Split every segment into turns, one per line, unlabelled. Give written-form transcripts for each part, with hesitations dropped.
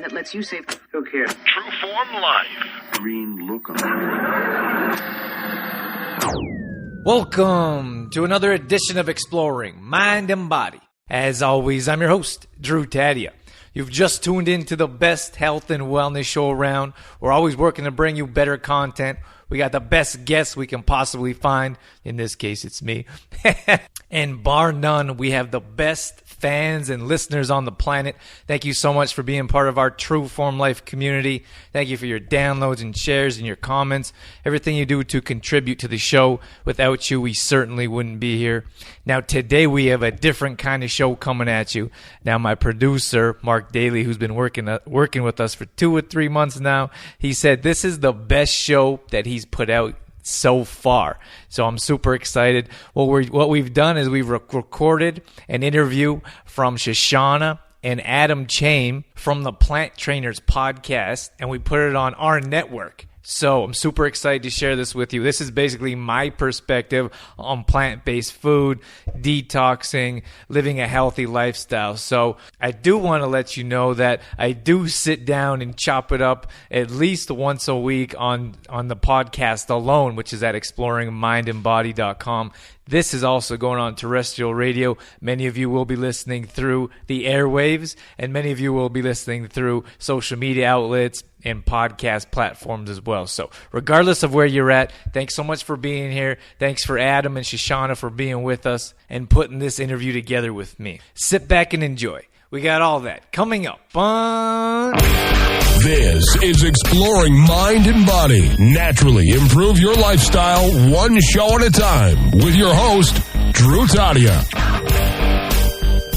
that lets you save.
Who cares?
True Form Life.
Green look on.
Welcome to another edition of Exploring Mind and Body. As always, I'm your host, Drew Taddia. You've just tuned in to the best health and wellness show around. We're always working to bring you better content. We got the best guests we can possibly find. In this case, it's me. And bar none, we have the best fans and listeners on the planet. Thank you so much for being part of our True Form Life community. Thank you for your downloads and shares and your comments. Everything you do to contribute to the show. Without you, we certainly wouldn't be here. Now, today we have a different kind of show coming at you. Now, my producer, Mark Daly, who's been working with us for 2 or 3 months now, he said this is the best show that he's put out so far. So I'm super excited. What we've done is we've recorded an interview from Shoshana and Adam from the Plant Trainers podcast, and we put it on our network. So I'm super excited to share this with you. This is basically my perspective on plant-based food, detoxing, living a healthy lifestyle. So I do want to let you know that I do sit down and chop it up at least once a week on the podcast alone, which is at exploringmindandbody.com. This is also going on terrestrial radio. Many of you will be listening through the airwaves, and many of you will be listening through social media outlets and podcast platforms as well. So regardless of where you're at, thanks so much for being here. Thanks for Adam and Shoshana for being with us and putting this interview together with me. Sit back and enjoy. We got all that coming up on...
This is Exploring Mind and Body. Naturally improve your lifestyle one show at a time with your host, Drew Taddia.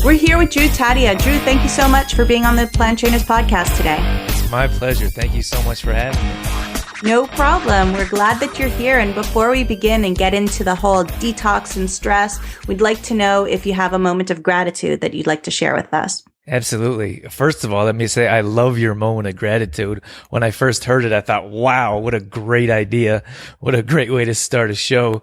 We're here with Drew Taddia. Drew, thank you so much for being on the Plant Trainers podcast today.
It's my pleasure. Thank you so much for having me.
No problem. We're glad that you're here. And before we begin and get into the whole detox and stress, we'd like to know if you have a moment of gratitude that you'd like to share with us.
Absolutely. First of all, let me say I love your moment of gratitude. When I first heard it, I thought, wow, what a great idea. What a great way to start a show.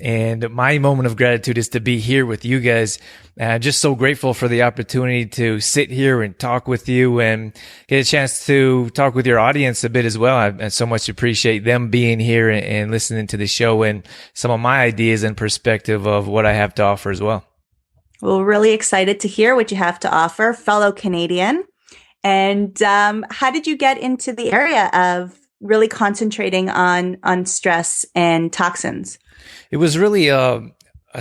And my moment of gratitude is to be here with you guys. I'm just so grateful for the opportunity to sit here and talk with you and get a chance to talk with your audience a bit as well. I so much appreciate them being here and listening to the show and some of my ideas and perspective of what I have to offer as well.
We're really excited to hear what you have to offer, fellow Canadian. And how did you get into the area of really concentrating on stress and toxins?
It was really, I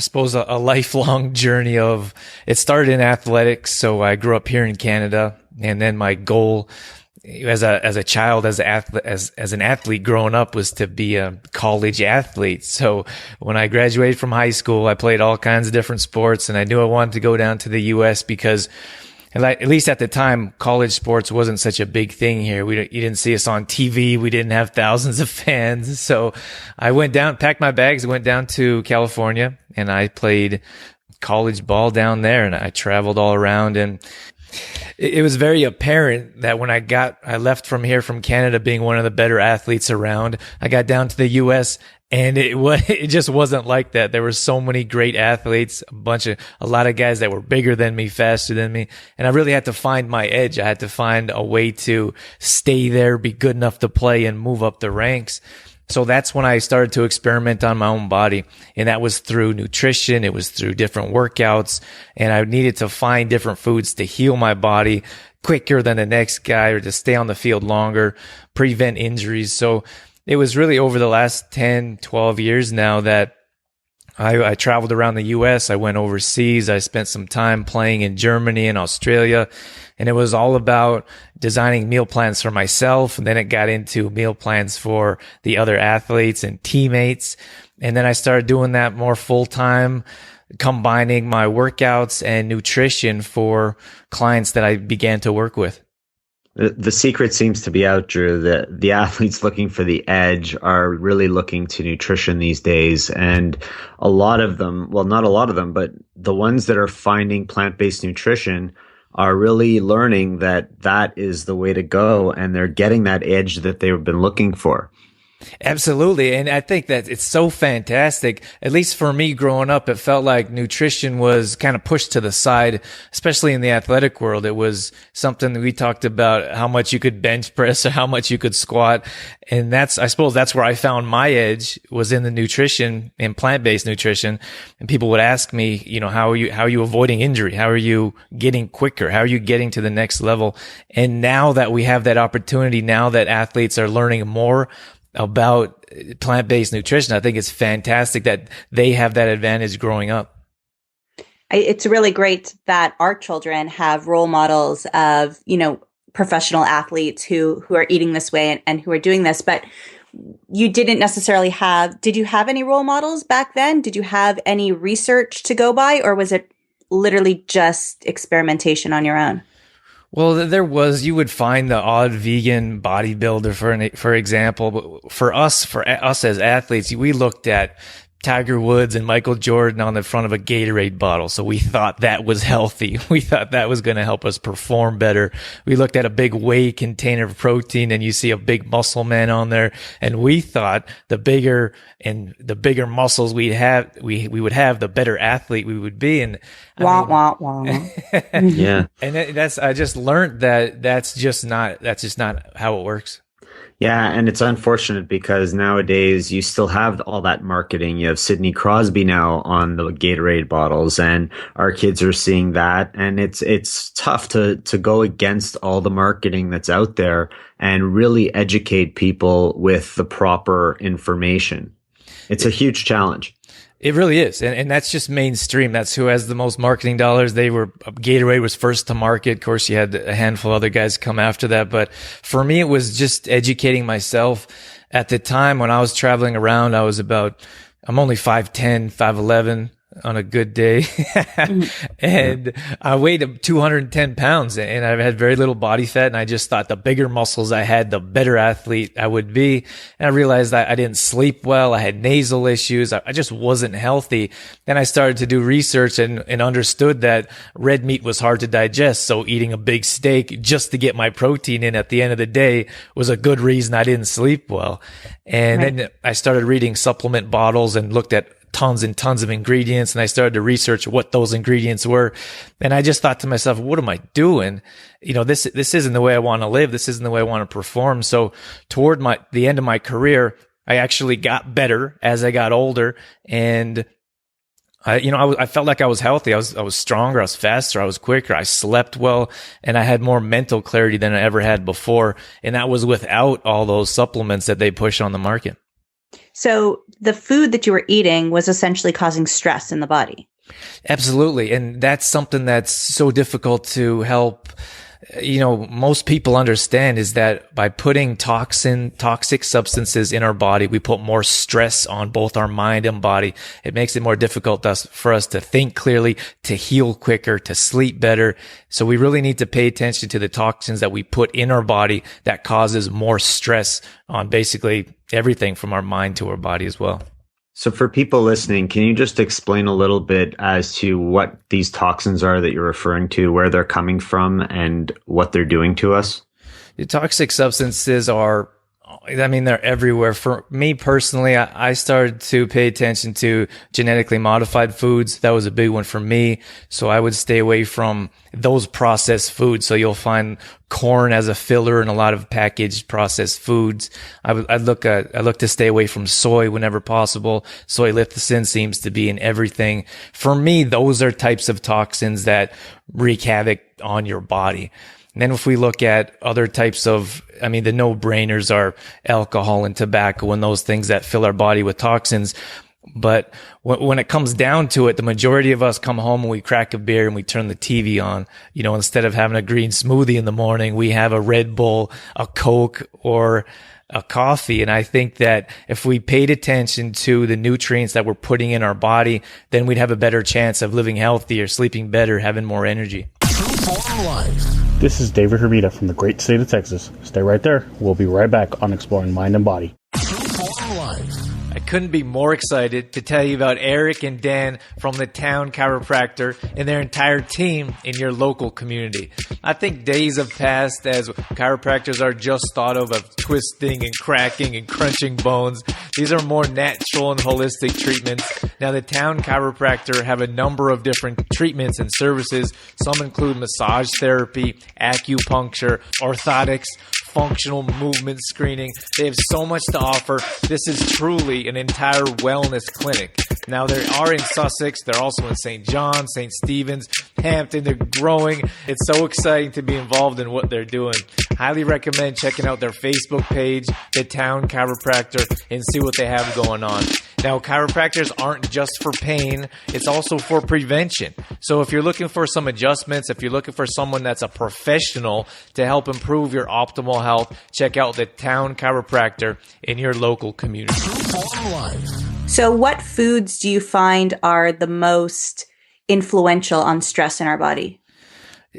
suppose, a lifelong journey it started in athletics. So I grew up here in Canada, and then my goal as a child, as an athlete growing up was to be a college athlete. So when I graduated from high school, I played all kinds of different sports, and I knew I wanted to go down to the U.S. because at least at the time, college sports wasn't such a big thing here. You didn't see us on TV. We didn't have thousands of fans. So I packed my bags, went down to California, and I played college ball down there, and I traveled all around. And it was very apparent that when I left from Canada being one of the better athletes around, I got down to the U.S. and it just wasn't like that. There were so many great athletes, a lot of guys that were bigger than me, faster than me. And I really had to find my edge. I had to find a way to stay there, be good enough to play and move up the ranks. So that's when I started to experiment on my own body. And that was through nutrition. It was through different workouts. And I needed to find different foods to heal my body quicker than the next guy or to stay on the field longer, prevent injuries. So it was really over the last 10, 12 years now that I traveled around the U.S. I went overseas. I spent some time playing in Germany and Australia. And it was all about designing meal plans for myself. And then it got into meal plans for the other athletes and teammates. And then I started doing that more full time, combining my workouts and nutrition for clients that I began to work with.
The secret seems to be out, Drew, that the athletes looking for the edge are really looking to nutrition these days. And a lot of them, well, not a lot of them, but the ones that are finding plant-based nutrition are really learning that that is the way to go. And they're getting that edge that they've been looking for.
Absolutely. And I think that it's so fantastic. At least for me growing up, it felt like nutrition was kind of pushed to the side, especially in the athletic world. It was something that we talked about, how much you could bench press or how much you could squat. And I suppose that's where I found my edge, was in the nutrition and plant-based nutrition. And people would ask me, how are you avoiding injury? How are you getting quicker? How are you getting to the next level? And now that we have that opportunity, now that athletes are learning more about plant-based nutrition, I think it's fantastic that they have that advantage growing up.
It's really great that our children have role models of, professional athletes who are eating this way and who are doing this. But you didn't necessarily did you have any role models back then? Did you have any research to go by, or was it literally just experimentation on your own?
Well, you would find the odd vegan bodybuilder, for example. But for us as athletes, we looked at Tiger Woods and Michael Jordan on the front of a Gatorade bottle. So we thought that was healthy. We thought that was going to help us perform better. We looked at a big whey container of protein and you see a big muscle man on there. And we thought the bigger muscles we would have, the better athlete we would be. And
wah.
Yeah.
And I just learned that that's just not how it works.
Yeah, and it's unfortunate because nowadays you still have all that marketing. You have Sidney Crosby now on the Gatorade bottles, and our kids are seeing that. And it's tough to go against all the marketing that's out there and really educate people with the proper information. It's a huge challenge.
It really is. And that's just mainstream. That's who has the most marketing dollars. Gatorade was first to market. Of course, you had a handful of other guys come after that. But for me, it was just educating myself. At the time when I was traveling around, I'm only 5'10", 5'11", on a good day. And I weighed 210 pounds and I had very little body fat. And I just thought the bigger muscles I had, the better athlete I would be. And I realized that I didn't sleep well. I had nasal issues. I just wasn't healthy. Then I started to do research and understood that red meat was hard to digest. So eating a big steak just to get my protein in at the end of the day was a good reason I didn't sleep well. And then I started reading supplement bottles and looked at tons and tons of ingredients. And I started to research what those ingredients were. And I just thought to myself, what am I doing? This isn't the way I want to live. This isn't the way I want to perform. So toward the end of my career, I actually got better as I got older. And I felt like I was healthy. I was stronger. I was faster. I was quicker. I slept well, and I had more mental clarity than I ever had before. And that was without all those supplements that they push on the market.
So the food that you were eating was essentially causing stress in the body.
Absolutely. And that's something that's so difficult to help. Most people understand is that by putting toxic substances in our body, we put more stress on both our mind and body. It makes it more difficult for us to think clearly, to heal quicker, to sleep better. So we really need to pay attention to the toxins that we put in our body that causes more stress on basically everything from our mind to our body as well.
So for people listening, can you just explain a little bit as to what these toxins are that you're referring to, where they're coming from, and what they're doing to us?
The toxic substances they're everywhere. For me personally, I started to pay attention to genetically modified foods. That was a big one for me. So I would stay away from those processed foods. So you'll find corn as a filler in a lot of packaged processed foods. I look to stay away from soy whenever possible. Soy lecithin seems to be in everything. For me, those are types of toxins that wreak havoc on your body. And then if we look at other types of, the no-brainers are alcohol and tobacco and those things that fill our body with toxins. But when it comes down to it, the majority of us come home and we crack a beer and we turn the TV on. Instead of having a green smoothie in the morning, we have a Red Bull, a Coke, or a coffee. And I think that if we paid attention to the nutrients that we're putting in our body, then we'd have a better chance of living healthier, sleeping better, having more energy.
This is David Hermita from the great state of Texas. Stay right there. We'll be right back on Exploring Mind and Body.
I couldn't be more excited to tell you about Eric and Dan from the Town Chiropractor and their entire team in your local community. I think days have passed as chiropractors are just thought of twisting and cracking and crunching bones. These are more natural and holistic treatments. Now, the Town Chiropractor have a number of different treatments and services. Some include massage therapy, acupuncture, orthotics, functional movement screening. They have so much to offer. This is truly an entire wellness clinic. Now, they are in Sussex. They're also in St. John, St. Stephen's, Hampton. They're growing. It's so exciting to be involved in what they're doing. Highly recommend checking out their Facebook page, The Town Chiropractor, and see what they have going on. Now, chiropractors aren't just for pain. It's also for prevention. So if you're looking for some adjustments, if you're looking for someone that's a professional to help improve your optimal health, check out the Town Chiropractor in your local community.
So what foods do you find are the most influential on stress in our body?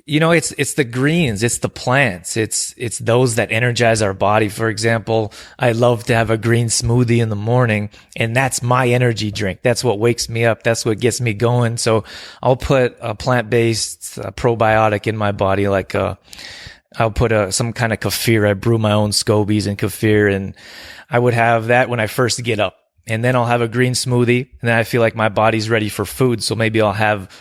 You know, it's the greens, it's the plants, it's those that energize our body. For example, I love to have a green smoothie in the morning, and that's my energy drink. That's what wakes me up. That's what gets me going. So I'll put a plant-based probiotic in my body, like I'll put some kind of kefir. I brew my own scobies and kefir, and I would have that when I first get up. And then I'll have a green smoothie, and then I feel like my body's ready for food. So maybe I'll have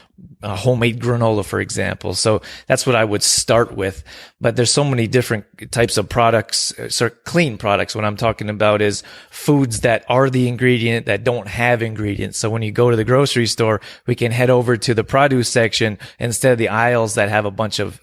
a homemade granola, for example. So that's what I would start with. But there's so many different types of products, clean products. What I'm talking about is foods that are the ingredient that don't have ingredients. So when you go to the grocery store, we can head over to the produce section instead of the aisles that have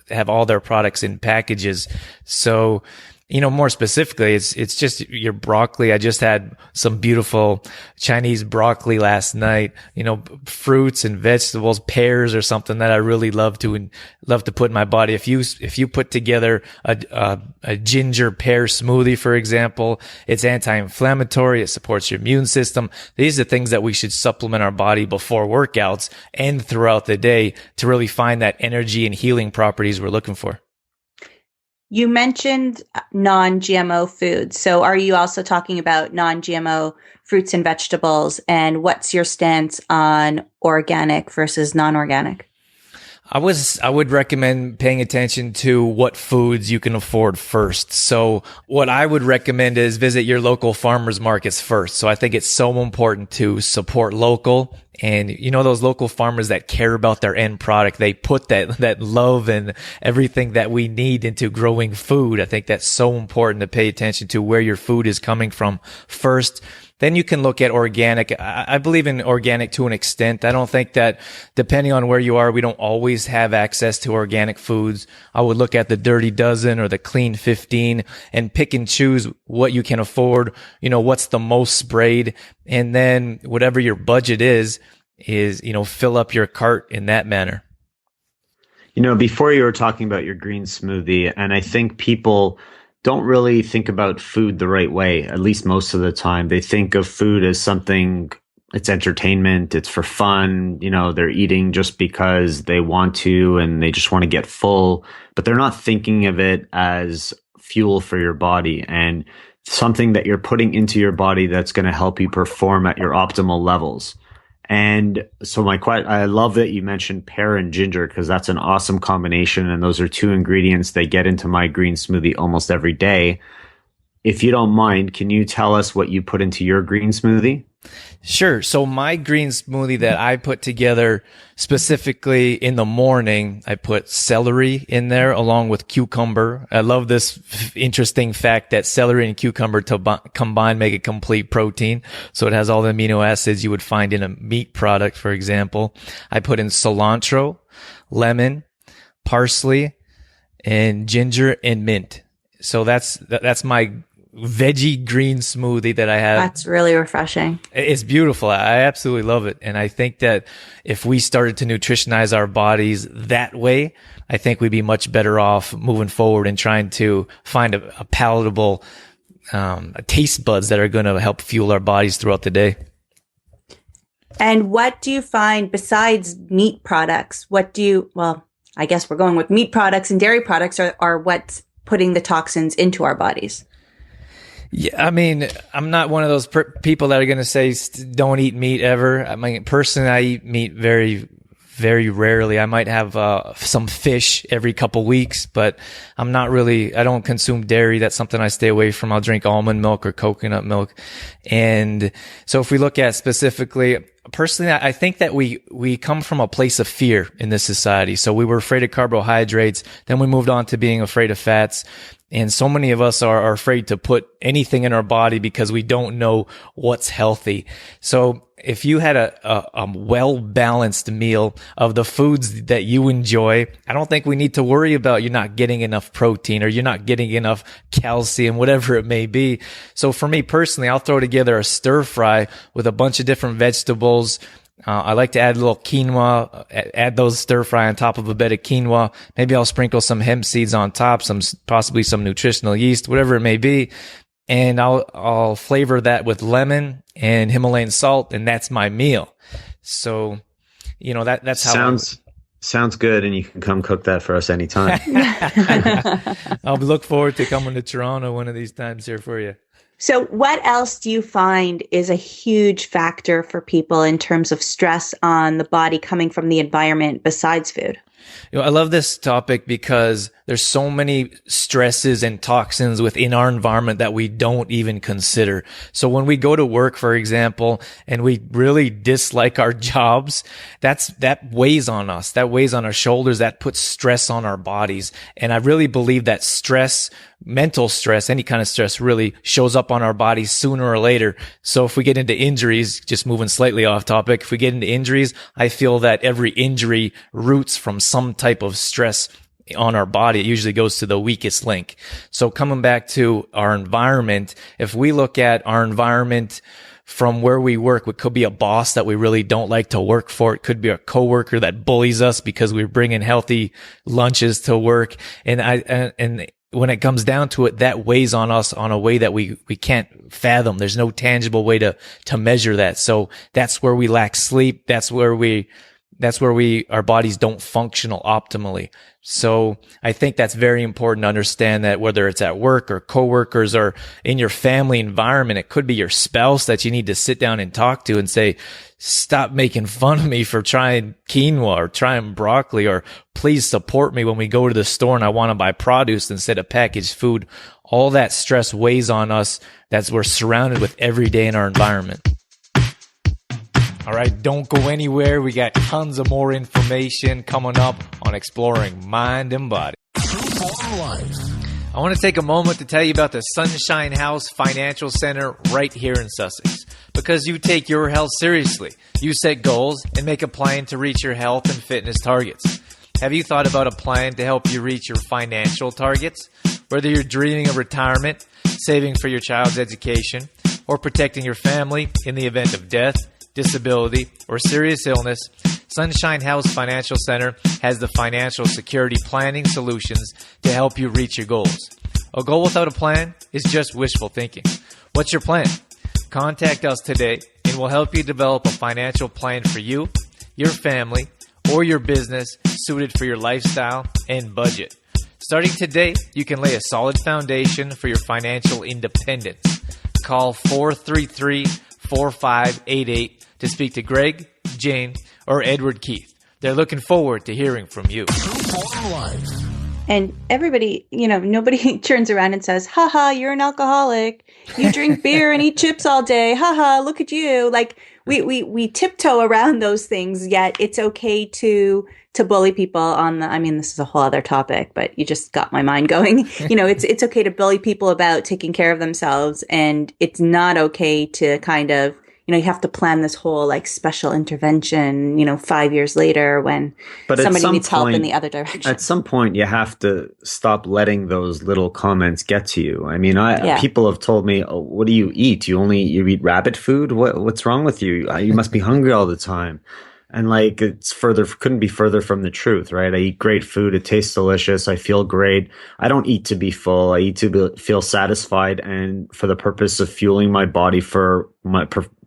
have all their products in packages. So, you know, more specifically, it's just your broccoli. I just had some beautiful Chinese broccoli last night. You know, fruits and vegetables, pears or something that I really love to put in my body. If you put together a ginger pear smoothie, for example, it's anti-inflammatory. It supports your immune system. These are things that we should supplement our body before workouts and throughout the day to really find that energy and healing properties we're looking for.
You mentioned non-GMO foods. So are you also talking about non-GMO fruits and vegetables? And what's your stance on organic versus non-organic?
I would recommend paying attention to what foods you can afford first. So what I would recommend is visit your local farmers markets first. So I think it's so important to support local, and you know, those local farmers that care about their end product, they put that love and everything that we need into growing food. I think that's so important to pay attention to where your food is coming from first. Then you can look at organic. I believe in organic to an extent. I don't think that depending on where you are, we don't always have access to organic foods. I would look at the Dirty Dozen or the Clean 15 and pick and choose what you can afford. You know, what's the most sprayed. And then whatever your budget is, you know, fill up your cart in that manner.
You know, before you were talking about your green smoothie, and I think people don't really think about food the right way, at least most of the time. They think of food as something, it's entertainment, it's for fun, you know, they're eating just because they want to and they just want to get full, but they're not thinking of it as fuel for your body and something that you're putting into your body that's going to help you perform at your optimal levels. And so I love that you mentioned pear and ginger, because that's an awesome combination. And those are two ingredients that get into my green smoothie almost every day. If you don't mind, can you tell us what you put into your green smoothie?
Sure. So my green smoothie that I put together specifically in the morning, I put celery in there along with cucumber. I love this interesting fact that celery and cucumber combined make a complete protein. So it has all the amino acids you would find in a meat product, for example. I put in cilantro, lemon, parsley, and ginger and mint. So that's my veggie green smoothie that I have.
That's really refreshing.
It's beautiful. I absolutely love it. And I think that if we started to nutritionize our bodies that way, I think we'd be much better off moving forward and trying to find a palatable taste buds that are going to help fuel our bodies throughout the day.
And what do you find besides meat products? I guess we're going with meat products and dairy products are what's putting the toxins into our bodies.
Yeah, I mean, I'm not one of those people that are going to say don't eat meat ever. I mean, personally, I eat meat very, very rarely. I might have some fish every couple weeks, but I don't consume dairy. That's something I stay away from. I'll drink almond milk or coconut milk. And so if we look at specifically, personally, I think that we come from a place of fear in this society. So we were afraid of carbohydrates. Then we moved on to being afraid of fats. And so many of us are afraid to put anything in our body because we don't know what's healthy. So if you had a well-balanced meal of the foods that you enjoy, I don't think we need to worry about you're not getting enough protein or you're not getting enough calcium, whatever it may be. So for me personally, I'll throw together a stir fry with a bunch of different vegetables. I like to add a little quinoa, add those stir fry on top of a bed of quinoa. Maybe I'll sprinkle some hemp seeds on top, possibly some nutritional yeast, whatever it may be. And I'll flavor that with lemon and Himalayan salt, and that's my meal. So, that's how
sounds good, and you can come cook that for us anytime.
I'll look forward to coming to Toronto one of these times here for you.
So what else do you find is a huge factor for people in terms of stress on the body coming from the environment besides food?
I love this topic because there's so many stresses and toxins within our environment that we don't even consider. So when we go to work, for example, and we really dislike our jobs, that weighs on us. That weighs on our shoulders. That puts stress on our bodies. And I really believe that stress, mental stress, any kind of stress really shows up on our bodies sooner or later. So if we get into injuries, just moving slightly off topic, if we get into injuries, I feel that every injury roots from some type of stress on our body. It usually goes to the weakest link. So coming back to our environment, if we look at our environment from where we work, it could be a boss that we really don't like to work for. It could be a coworker that bullies us because we're bringing healthy lunches to work. And when it comes down to it, that weighs on us on a way that we can't fathom. There's no tangible way to measure that. So that's where we lack sleep. That's where our bodies don't function optimally. So I think that's very important to understand that whether it's at work or coworkers or in your family environment, it could be your spouse that you need to sit down and talk to and say, stop making fun of me for trying quinoa or trying broccoli, or please support me when we go to the store and I want to buy produce instead of packaged food. All that stress weighs on us that we're surrounded with every day in our environment. All right, don't go anywhere. We got tons of more information coming up on exploring mind and body. I want to take a moment to tell you about the Sunshine House Financial Center right here in Sussex. Because you take your health seriously. You set goals and make a plan to reach your health and fitness targets. Have you thought about a plan to help you reach your financial targets? Whether you're dreaming of retirement, saving for your child's education, or protecting your family in the event of death, disability, or serious illness, Sunshine House Financial Center has the financial security planning solutions to help you reach your goals. A goal without a plan is just wishful thinking. What's your plan? Contact us today and we'll help you develop a financial plan for you, your family, or your business suited for your lifestyle and budget. Starting today, you can lay a solid foundation for your financial independence. Call 433-4588 to speak to Greg, Jane, or Edward Keith. They're looking forward to hearing from you.
And everybody, nobody turns around and says, haha, you're an alcoholic. You drink beer and eat chips all day. Haha, look at you. Like we tiptoe around those things, yet it's okay to bully people on this is a whole other topic, but you just got my mind going. It's okay to bully people about taking care of themselves, and it's not okay to kind of, you have to plan this whole like special intervention, 5 years later when somebody needs help in the other direction.
At some point, you have to stop letting those little comments get to you. I mean, people have told me, oh, what do you eat? You eat rabbit food? What's wrong with you? You must be hungry all the time. And like, couldn't be further from the truth, right? I eat great food. It tastes delicious. I feel great. I don't eat to be full. I eat to feel satisfied and for the purpose of fueling my body for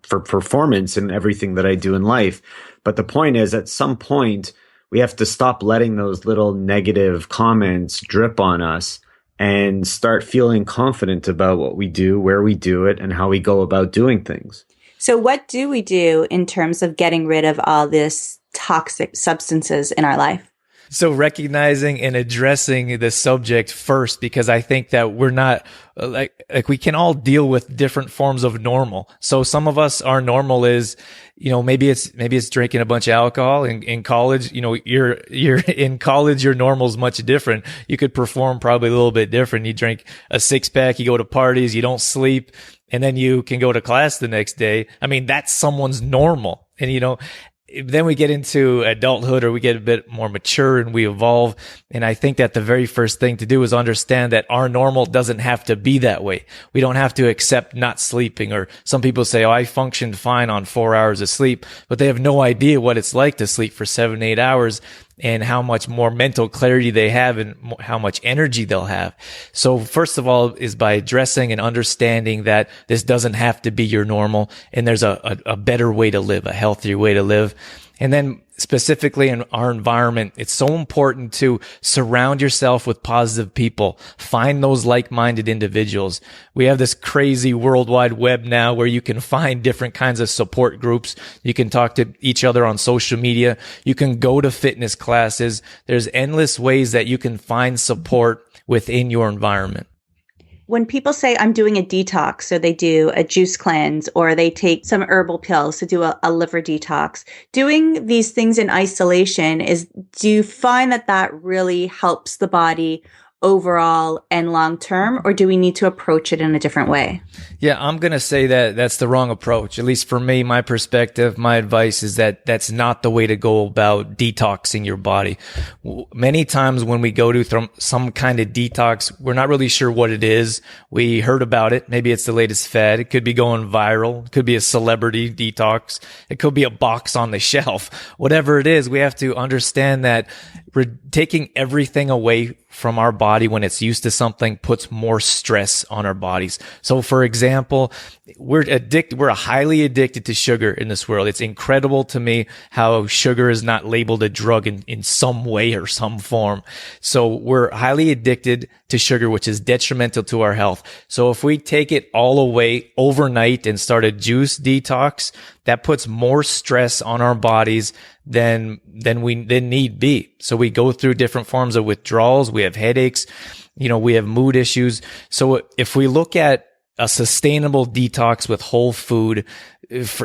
performance in everything that I do in life. But the point is, at some point, we have to stop letting those little negative comments drip on us and start feeling confident about what we do, where we do it, and how we go about doing things.
So what do we do in terms of getting rid of all this toxic substances in our life?
So recognizing and addressing the subject first, because I think that we're not like we can all deal with different forms of normal. So some of us, our normal is, maybe it's drinking a bunch of alcohol in college. You're in college, your normal's much different. You could perform probably a little bit different. You drink a 6-pack, you go to parties, you don't sleep, and then you can go to class the next day. I mean, that's someone's normal. And then we get into adulthood, or we get a bit more mature and we evolve. And I think that the very first thing to do is understand that our normal doesn't have to be that way. We don't have to accept not sleeping. Or some people say, I functioned fine on 4 hours of sleep, but they have no idea what it's like to sleep for 7, 8 hours, and how much more mental clarity they have and how much energy they'll have. So first of all is by addressing and understanding that this doesn't have to be your normal, and there's a better way to live, a healthier way to live. And then specifically in our environment, it's so important to surround yourself with positive people. Find those like-minded individuals. We have this crazy World Wide Web now where you can find different kinds of support groups. You can talk to each other on social media. You can go to fitness classes. There's endless ways that you can find support within your environment.
When people say I'm doing a detox, so they do a juice cleanse or they take some herbal pills to do a liver detox, doing these things in isolation do you find that really helps the body overall and long term, or do we need to approach it in a different way?
Yeah, I'm going to say that that's the wrong approach. At least for me, my perspective, my advice is that that's not the way to go about detoxing your body. Many times when we go to some kind of detox, we're not really sure what it is. We heard about it. Maybe it's the latest fad. It could be going viral. It could be a celebrity detox. It could be a box on the shelf. Whatever it is, we have to understand that we're taking everything away from our body when it's used to something puts more stress on our bodies. So for example, we're highly addicted to sugar in this world. It's incredible to me how sugar is not labeled a drug in some way or some form. So we're highly addicted to sugar, which is detrimental to our health. So if we take it all away overnight and start a juice detox, that puts more stress on our bodies than need be. So we go through different forms of withdrawals. We have headaches. We have mood issues. So if we look at a sustainable detox with whole food,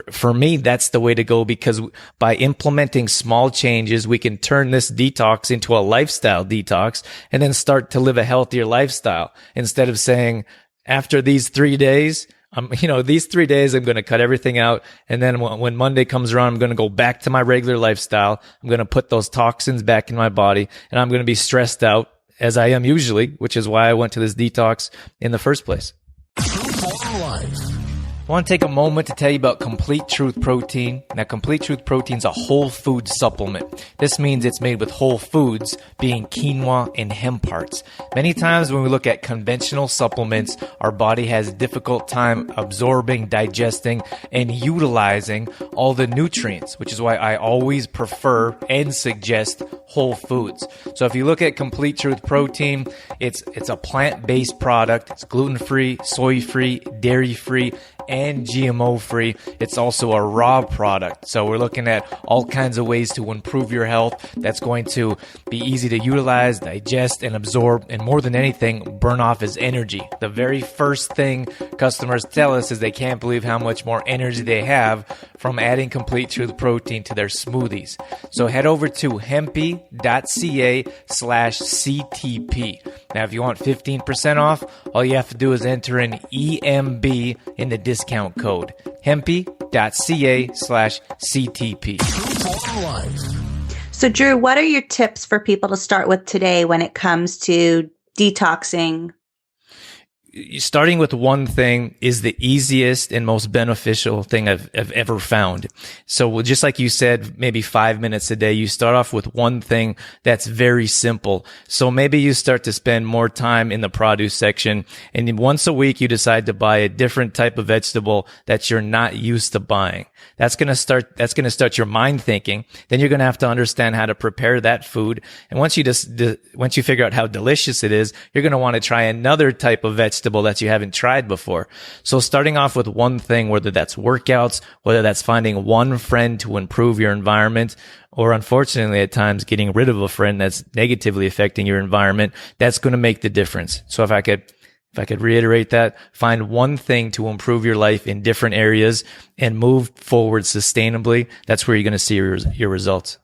for me, that's the way to go, because by implementing small changes, we can turn this detox into a lifestyle detox and then start to live a healthier lifestyle, instead of saying, after these 3 days, these 3 days, I'm going to cut everything out. And then when Monday comes around, I'm going to go back to my regular lifestyle. I'm going to put those toxins back in my body, and I'm going to be stressed out, as I am usually, which is why I went to this detox in the first place. I want to take a moment to tell you about Complete Truth Protein. Now, Complete Truth Protein is a whole food supplement. This means it's made with whole foods, being quinoa and hemp parts. Many times when we look at conventional supplements, our body has a difficult time absorbing, digesting, and utilizing all the nutrients, which is why I always prefer and suggest whole foods. So if you look at Complete Truth Protein, it's a plant-based product. It's gluten-free, soy-free, dairy-free, and GMO-free. It's also a raw product. So we're looking at all kinds of ways to improve your health that's going to be easy to utilize, digest, and absorb, and more than anything, burn off as energy. The very first thing customers tell us is they can't believe how much more energy they have from adding Complete Truth Protein to their smoothies. So head over to hempy.ca/CTP. Now, if you want 15% off, all you have to do is enter in EMB in the discount code. hempy.ca/CTP.
So, Drew, what are your tips for people to start with today when it comes to detoxing?
starting with one thing is the easiest and most beneficial thing I've ever found. So just like you said, maybe 5 minutes a day, you start off with one thing that's very simple. So maybe you start to spend more time in the produce section, and then once a week you decide to buy a different type of vegetable that you're not used to buying. That's going to start your mind thinking. Then you're going to have to understand how to prepare that food. And once you figure out how delicious it is, you're going to want to try another type of vegetable that you haven't tried before. So starting off with one thing, whether that's workouts, whether that's finding one friend to improve your environment, or unfortunately at times getting rid of a friend that's negatively affecting your environment, that's going to make the difference. So if I could reiterate that, find one thing to improve your life in different areas and move forward sustainably. That's where you're going to see your results.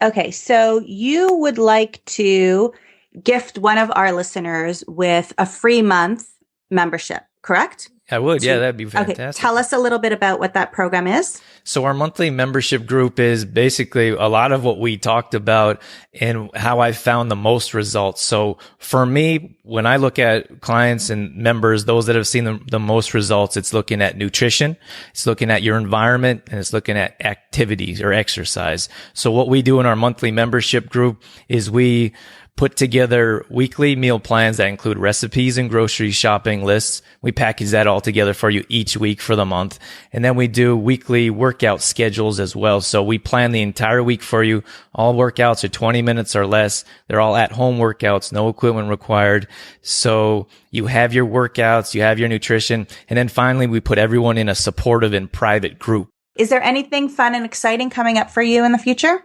Okay, so you would like to gift one of our listeners with a free month membership, correct?
I would. Yeah, that'd be fantastic.
Okay, tell us a little bit about what that program is.
So our monthly membership group is basically a lot of what we talked about and how I found the most results. So for me, when I look at clients and members, those that have seen the most results, it's looking at nutrition, it's looking at your environment, and it's looking at activities or exercise. So what we do in our monthly membership group is we put together weekly meal plans that include recipes and grocery shopping lists. We package that all together for you each week for the month. And then we do weekly workout schedules as well. So we plan the entire week for you. All workouts are 20 minutes or less. They're all at-home workouts, no equipment required. So you have your workouts, you have your nutrition. And then finally, we put everyone in a supportive and private group.
Is there anything fun and exciting coming up for you in the future?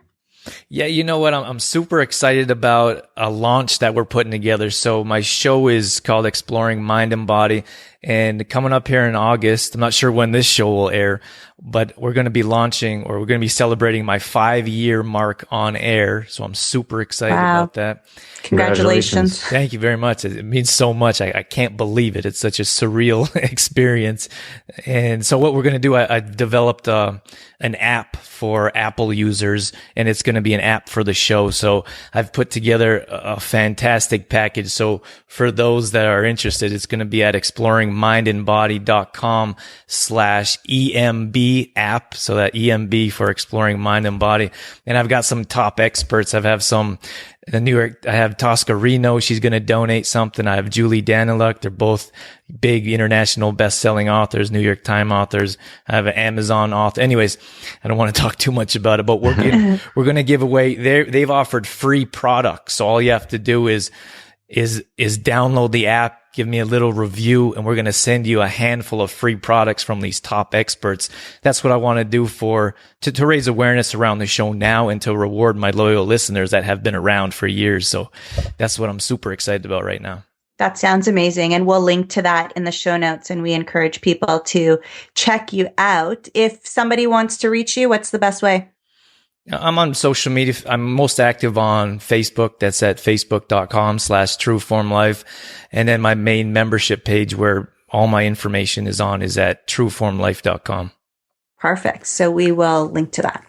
Yeah, you know what? I'm super excited about a launch that we're putting together. So my show is called Exploring Mind and Body, and coming up here in August, I'm not sure when this show will air, but we're going to be launching, or we're going to be celebrating my 5-year mark on air. So I'm super excited about that.
Congratulations.
Thank you very much. It means so much. I can't believe it. It's such a surreal experience. And so what we're going to do, I developed an app for Apple users, and it's going to be an app for the show. So I've put together a fantastic package. So for those that are interested, it's going to be at exploringmindandbody.com/EMB app. So that EMB for Exploring Mind and Body. And I've got some top experts. I have Tosca Reno. She's going to donate something. I have Julie Daniluk. They're both big international best-selling authors, New York Times authors. I have an Amazon author. Anyways, I don't want to talk too much about it, but we're going to give away. They've offered free products. So all you have to do is download the app, give me a little review, and we're going to send you a handful of free products from these top experts. That's what I want to do to raise awareness around the show now, and to reward my loyal listeners that have been around for years. So that's what I'm super excited about right now.
That sounds amazing. And we'll link to that in the show notes, and we encourage people to check you out. If somebody wants to reach you, what's the best way?
I'm on social media. I'm most active on Facebook. That's at facebook.com/trueformlife. And then my main membership page where all my information is at trueformlife.com.
Perfect. So we will link to that.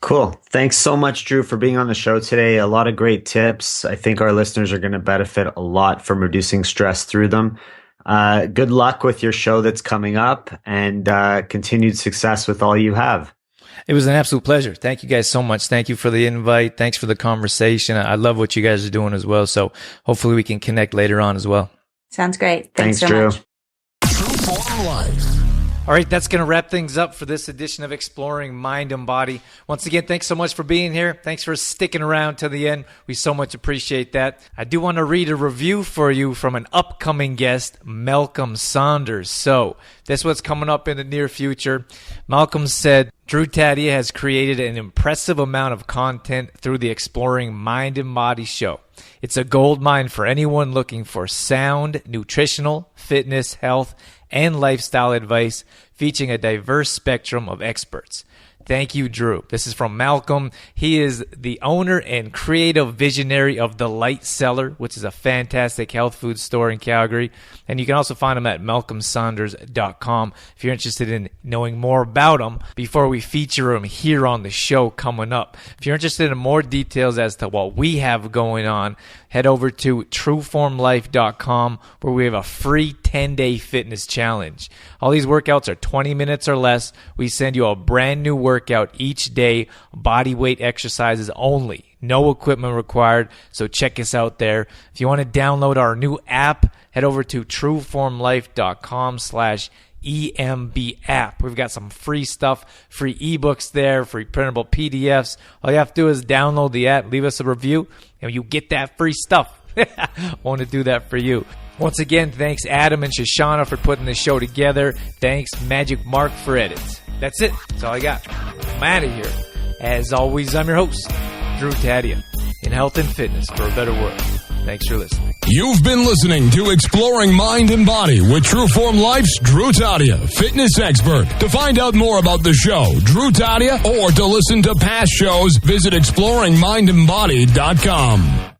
Cool. Thanks so much, Drew, for being on the show today. A lot of great tips. I think our listeners are going to benefit a lot from reducing stress through them. Good luck with your show that's coming up, and continued success with all you have.
It was an absolute pleasure. Thank you guys so much. Thank you for the invite. Thanks for the conversation. I love what you guys are doing as well. So hopefully we can connect later on as well.
Sounds great. Thanks so
Drew.
much.
True Form Life.
All right, that's going to wrap things up for this edition of Exploring Mind and Body. Once again, thanks so much for being here. Thanks for sticking around to the end. We so much appreciate that. I do want to read a review for you from an upcoming guest, Malcolm Saunders. So this is what's coming up in the near future. Malcolm said, Drew Taddia has created an impressive amount of content through the Exploring Mind and Body show. It's a gold mine for anyone looking for sound, nutritional, fitness, health, and lifestyle advice featuring a diverse spectrum of experts. Thank you, Drew. This is from Malcolm. He is the owner and creative visionary of The Light Cellar, which is a fantastic health food store in Calgary. And you can also find him at malcolmsaunders.com if you're interested in knowing more about him before we feature him here on the show coming up. If you're interested in more details as to what we have going on, head over to trueformlife.com where we have a free 10-day fitness challenge. All these workouts are 20 minutes or less. We send you a brand new workout each day, body weight exercises only. No equipment required, so check us out there. If you want to download our new app, head over to trueformlife.com/EMB app. We've got some free stuff, free ebooks there, free printable PDFs. All you have to do is download the app, leave us a review, and you get that free stuff. I want to do that for you. Once again, thanks Adam and Shoshana for putting this show together. Thanks Magic Mark for edits. That's it. That's all I got. I'm out of here. As always, I'm your host, Drew Taddia, in health and fitness for a better world. Thanks for listening.
You've been listening to Exploring Mind and Body with Trueform Life's Drew Taddia, fitness expert. To find out more about the show, Drew Taddia, or to listen to past shows, visit exploringmindandbody.com.